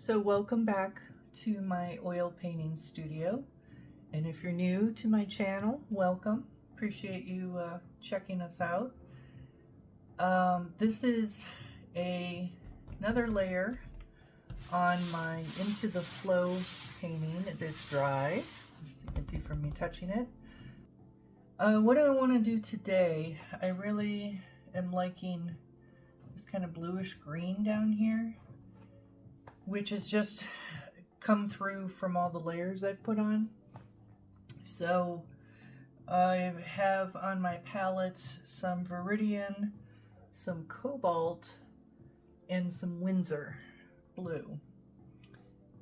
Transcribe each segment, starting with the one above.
So welcome back to my oil painting studio, and if you're new to my channel, welcome. Appreciate you checking us out. This is another layer on my Into the Flow painting. It is dry, as you can see from me touching it. What I want to do today, I really am liking this kind of bluish green down here, which has just come through from all the layers I've put on. So I have on my palettes some Viridian, some Cobalt, and some Windsor blue.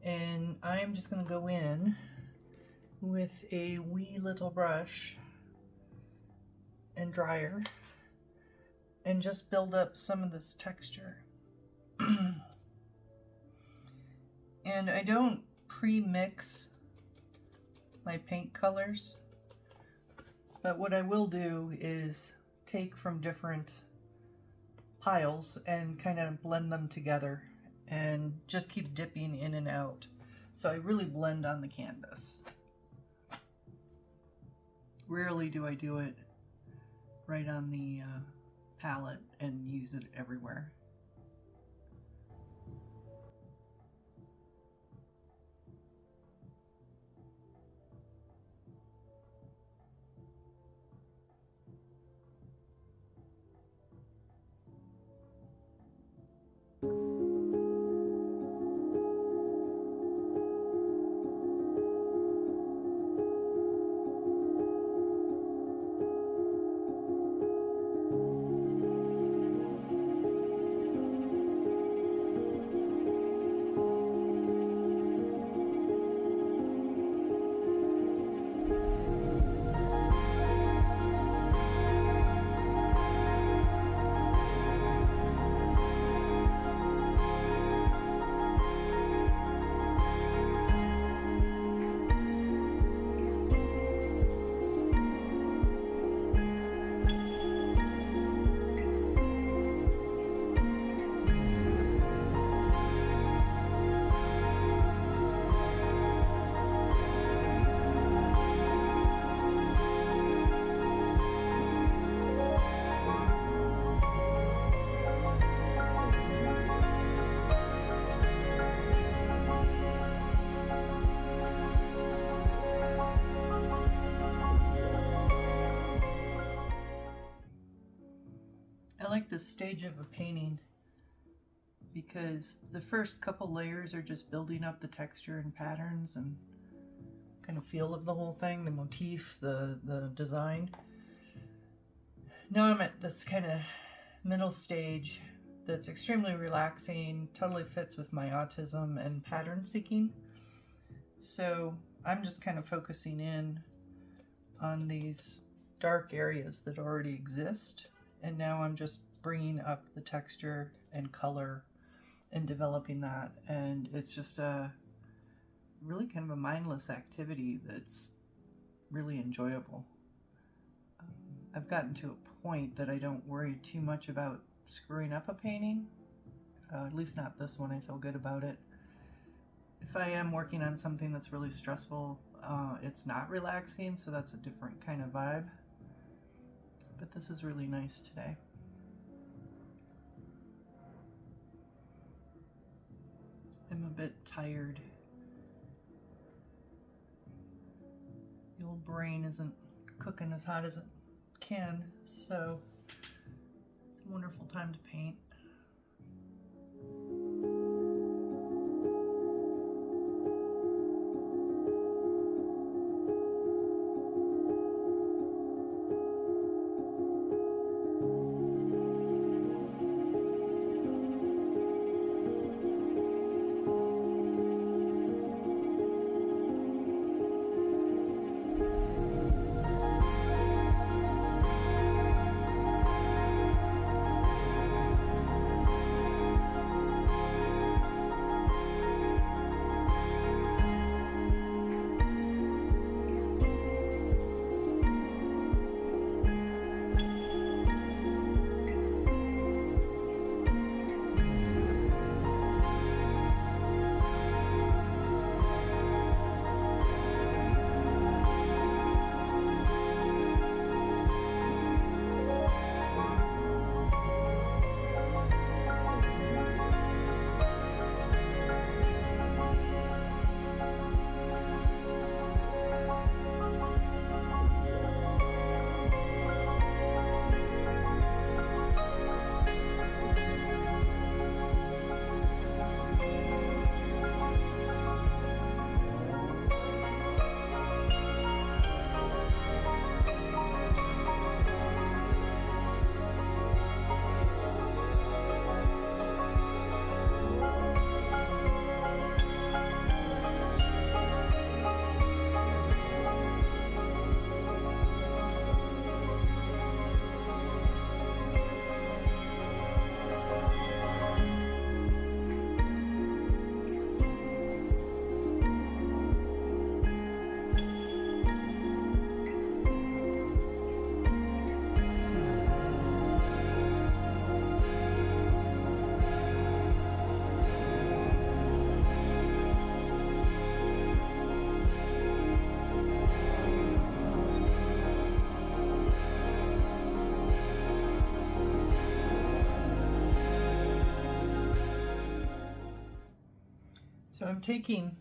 And I'm just going to go in with a wee little brush and dryer and just build up some of this texture. And I don't pre-mix my paint colors, but what I will do is take from different piles and kind of blend them together and just keep dipping in and out. So I really blend on the canvas. Rarely do I do it right on the palette and use it everywhere. I like this stage of a painting because the first couple layers are just building up the texture and patterns and kind of feel of the whole thing, the motif, the design. Now I'm at this kind of middle stage that's extremely relaxing, totally fits with my autism and pattern seeking. So I'm just kind of focusing in on these dark areas that already exist. And now I'm just bringing up the texture and color and developing that. And it's just a really kind of a mindless activity that's really enjoyable. I've gotten to a point that I don't worry too much about screwing up a painting. At least not this one. I feel good about it. If I am working on something that's really stressful, it's not relaxing, so that's a different kind of vibe. But this is really nice today. I'm a bit tired. The old brain isn't cooking as hot as it can, so it's a wonderful time to paint. So I'm taking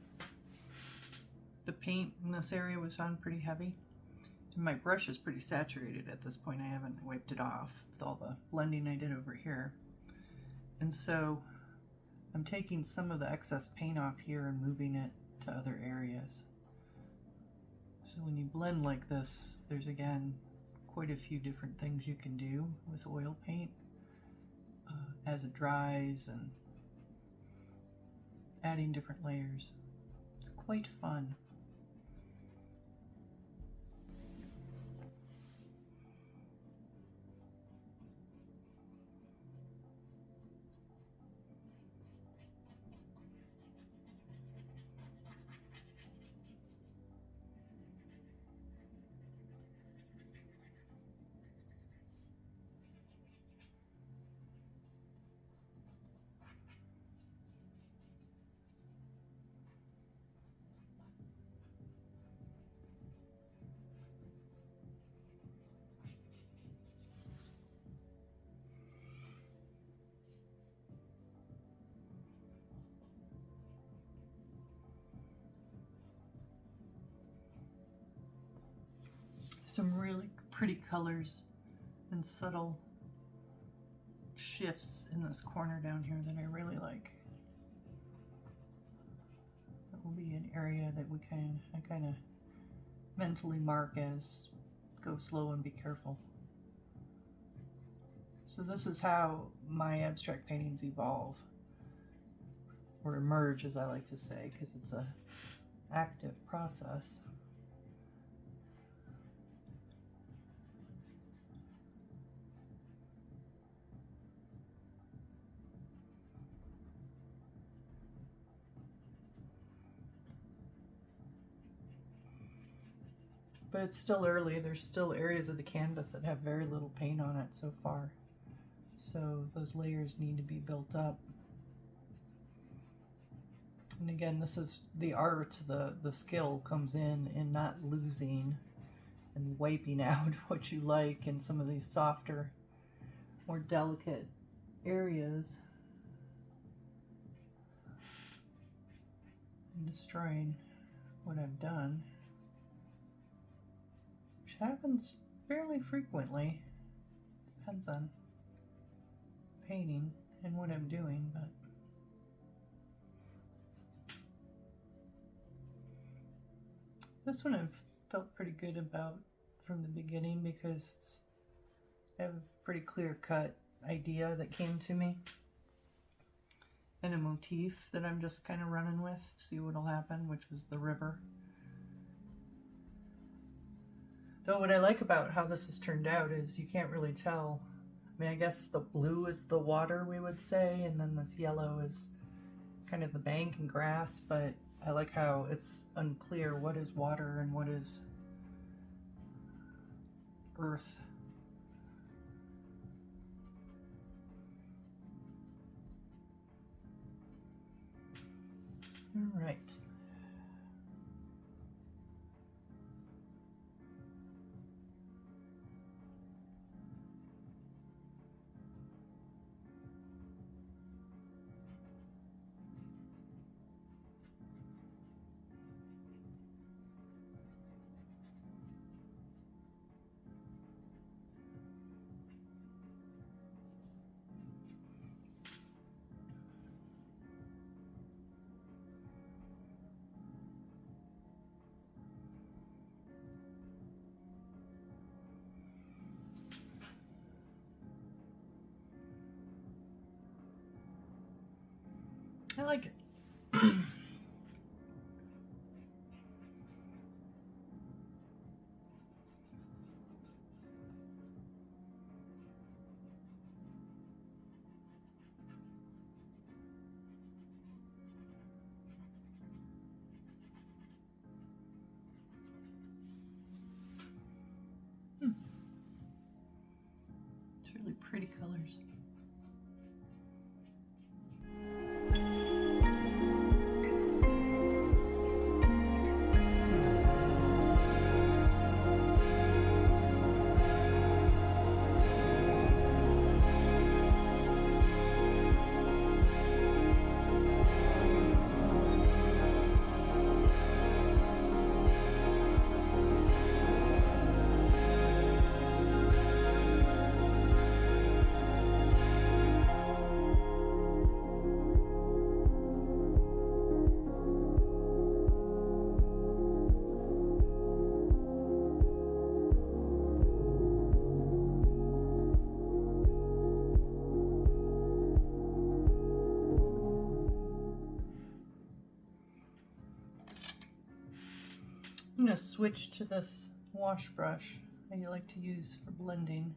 the paint in this area was found pretty heavy. And my brush is pretty saturated at this point. I haven't wiped it off with all the blending I did over here. And so I'm taking some of the excess paint off here and moving it to other areas. So when you blend like this, there's again quite a few different things you can do with oil paint as it dries and adding different layers. It's quite fun. Some really pretty colors and subtle shifts in this corner down here that I really like. That will be an area that I kind of mentally mark as go slow and be careful. So this is how my abstract paintings evolve, or emerge, as I like to say, because it's an active process. But it's still early. There's still areas of the canvas that have very little paint on it so far. So those layers need to be built up. And again, this is the art, the skill comes in not losing and wiping out what you like in some of these softer, more delicate areas. And destroying what I've done. Happens fairly frequently. Depends on painting and what I'm doing, but this one I've felt pretty good about from the beginning because I have a pretty clear-cut idea that came to me and a motif that I'm just kind of running with, see what'll happen, which was the river. Though what I like about how this has turned out is you can't really tell. I mean, I guess the blue is the water, we would say, and then this yellow is kind of the bank and grass, but I like how it's unclear what is water and what is earth. All right. I like it. It's really pretty colors. going to switch to this wash brush I like to use for blending.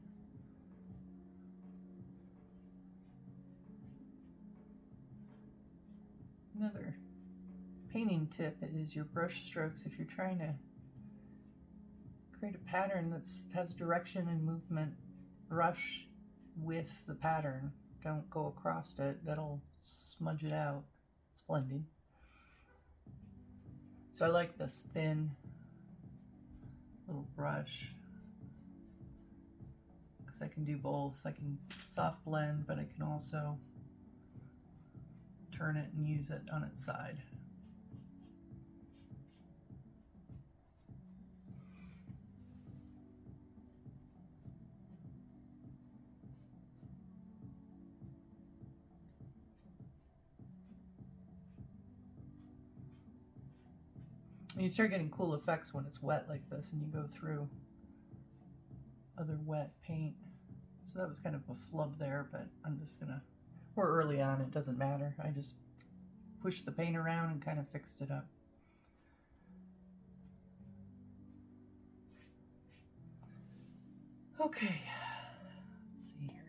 Another painting tip is your brush strokes. If you're trying to create a pattern that has direction and movement, brush with the pattern. Don't go across it. That'll smudge it out. It's blending. So I like this thin little brush because I can do both. I can soft blend, but I can also turn it and use it on its side. And you start getting cool effects when it's wet like this and you go through other wet paint. So that was kind of a flub there, but I'm just gonna, we're early on, it doesn't matter. I just pushed the paint around and kind of fixed it up. Okay, let's see here.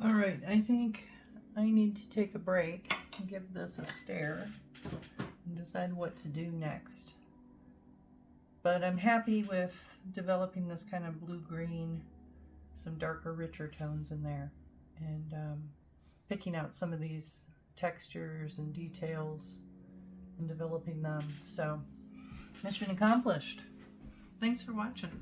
All right, I think I need to take a break and give this a stare and decide what to do next. But I'm happy with developing this kind of blue-green some darker, richer tones in there, and picking out some of these textures and details and developing them. So, mission accomplished. Thanks for watching.